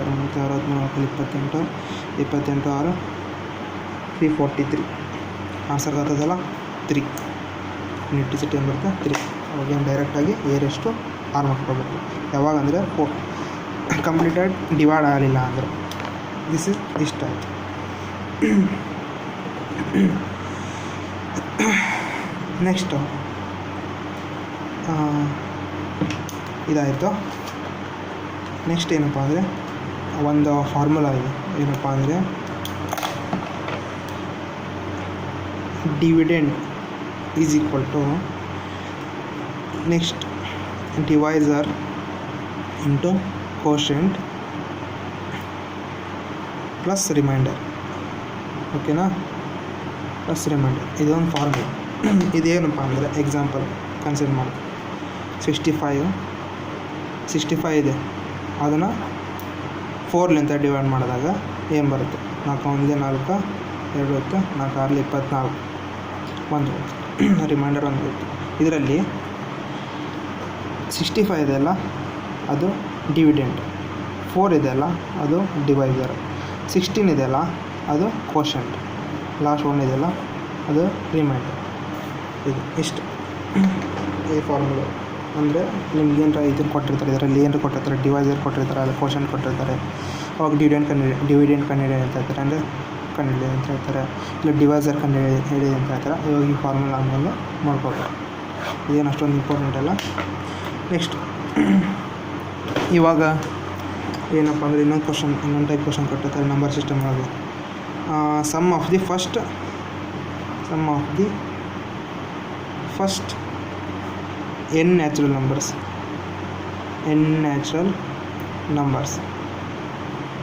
28 6 343 ಆನ್ಸರ್ ಬರ್ತದಲ್ಲ 3. ಯುನಿಟಿಸಿಟಿ ಏನು ಬರುತ್ತೆ 3. ಅವಾಗೇನು ಡೈರೆಕ್ಟಾಗಿ ಏರೆಷ್ಟು 6 ಮಾಡ್ಕೋಬೇಕು. ಯಾವಾಗ ಅಂದರೆ 4 ಕಂಪ್ಲೀಟೆಡ್ ಡಿವೈಡ್ ಆಗಲಿಲ್ಲ ಅಂದರೆ. ದಿಸ್ ಇಸ್ ಇಷ್ಟ ಆಯಿತು. ನೆಕ್ಸ್ಟು ಇದಾಯಿತು. ನೆಕ್ಸ್ಟ್ ಏನಪ್ಪ ಅಂದರೆ ಒಂದು ಫಾರ್ಮುಲಾ ಇದೆ. ಏನಪ್ಪ ಅಂದರೆ dividend is equal to next divisor into quotient plus remainder. ಓಕೆನಾ? ಪ್ಲಸ್ ರಿಮೈಂಡರ್ ಇದೊಂದು ಫಾರ್ಮುಲಾ. ಇದೇನಪ್ಪ ಅಂದರೆ ಎಕ್ಸಾಂಪಲ್ ಕನ್ಸಿಡರ್ ಮಾಡಿ 65 ಇದೆ. ಅದನ್ನು 4ಲಿಂದ ಡಿವೈಡ್ ಮಾಡಿದಾಗ ಏನು ಬರುತ್ತೆ? 4 1 4 2 ಹೊತ್ತು 4 6 24 1 ರಿಮೈಂಡರ್ 1 ಇರುತ್ತೆ. ಇದರಲ್ಲಿ 65 ಇದೆಯಲ್ಲ ಅದು ಡಿವಿಡೆಂಡ್, 4 ಇದೆಯಲ್ಲ ಅದು ಡಿವೈಸರ್, 16 ಇದೆಯಲ್ಲ ಅದು ಕೋಶೆಂಟ್, ಲಾಸ್ಟ್ 1 ಇದೆಯಲ್ಲ ಅದು ರಿಮೈಂಡರ್. ಇದು ಇಷ್ಟು ಈ ಫಾರ್ಮುಲಾ. ಅಂದರೆ ನಿಮ್ಗೆ ಏನರ ಇದನ್ನು ಕೊಟ್ಟಿರ್ತಾರೆ, ಇದರಲ್ಲಿ ಏನರ ಕೊಟ್ಟಿರ್ತಾರೆ, ಡಿವೈಸರ್ ಕೊಟ್ಟಿರ್ತಾರೆ, ಅದು ಕೋಶೆಂಟ್ ಕೊಟ್ಟಿರ್ತಾರೆ. ಅವಾಗ ಡಿವಿಡೆಂಡ್ ಕಂಡುಹಿಡಿ ಅಂತ ಹೇಳ್ತಾರೆ, ಅಂದರೆ ಕಂಡುಹಿಡಿ ಅಂತ ಹೇಳ್ತಾರೆ, ಇಲ್ಲ ಡಿವೈಸರ್ ಕಂಡುಹಿಡಿ ಅಂತ ಹೇಳ್ತಾರೆ. ಇವಾಗ ಈ ಫಾರ್ಮುಲಾ ಆದಮೇಲೆ ಮಾಡ್ಕೊಳ್ತಾರೆ. ಇದೇನು ಅಷ್ಟೊಂದು ಇಂಪಾರ್ಟೆಂಟ್ ಅಲ್ಲ. ನೆಕ್ಸ್ಟ್ ಇವಾಗ ಏನಪ್ಪ ಅಂದರೆ ಇನ್ನೊಂದು ಟೈಪ್ ಕ್ವಶನ್ ಕೊಟ್ಟಿರ್ತಾರೆ ನಂಬರ್ ಸಿಸ್ಟಮ್ ಒಳಗೆ. Sum of the first n natural numbers.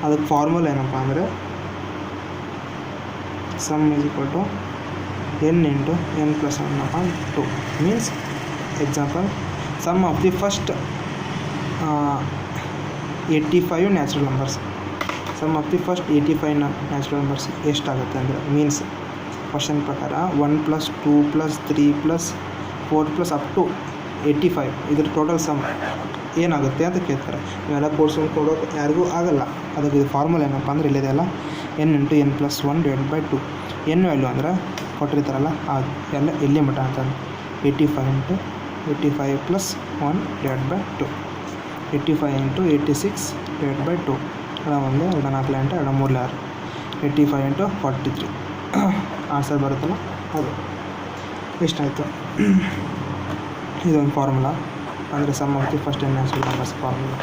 ಅದಕ್ಕೆ ಫಾರ್ಮುಲಾ ಏನಪ್ಪ ಅಂದರೆ sum is equal to n into n plus 1/2. Means example sum of the first 85 natural numbers. Sum of the first 85 natural numbers ಎಷ್ಟಾಗುತ್ತೆ ಅಂದರೆ, means question ಪ್ರಕಾರ 1 + 2 + 3 + 4 + up to 85 ಇದ್ರ total some ಏನಾಗುತ್ತೆ ಅಂತ ಕೇಳ್ತಾರೆ. ಇವೆಲ್ಲ ಕೋರ್ಸ್ಕೊಂಡು ಕೊಡೋಕೆ ಯಾರಿಗೂ ಆಗಲ್ಲ. ಅದಕ್ಕೆ ಇದು ಫಾರ್ಮುಲಾ ಏನಪ್ಪ ಅಂದರೆ ಇಲ್ಲಿದೆಯಲ್ಲ n into n + 1/2. n value ಅಂದರೆ ಕೊಟ್ಟಿರ್ತಾರಲ್ಲ ಅದು ಎಲ್ಲ ಎಲ್ಲಿ ಮಟ್ಟ ಅಂತಂದು 85 ಇಂಟು 85 + 1/2 85 ಇಂಟು 86/2. 1 2 4 8 2 3 6 85 ಇಂಟು 43 ಆನ್ಸರ್ ಬರುತ್ತಲ್ಲ ಅದು. ಎಷ್ಟಾಯಿತು? ಇದೊಂದು ಫಾರ್ಮುಲಾ ಅಂದರೆ sum of the first n natural numbers formula.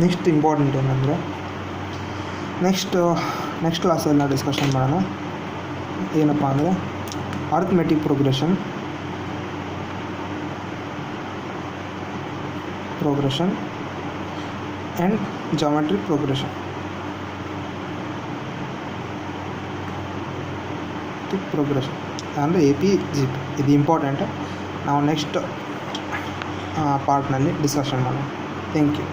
Next important ಏನಂದರೆ ನೆಕ್ಸ್ಟ್ ಕ್ಲಾಸಲ್ಲಿ ನಾವು ಡಿಸ್ಕಷನ್ ಮಾಡೋಣ. ಏನಪ್ಪ ಅಂದರೆ arithmetic progression and geometric progression. ಅಂದರೆ AP-GP ಇದು ಇಂಪಾರ್ಟೆಂಟ್. ನಾವು ನೆಕ್ಸ್ಟ್ ಪಾರ್ಟ್ನಲ್ಲಿ ಡಿಸ್ಕಷನ್ ಮಾಡೋಣ. Thank you.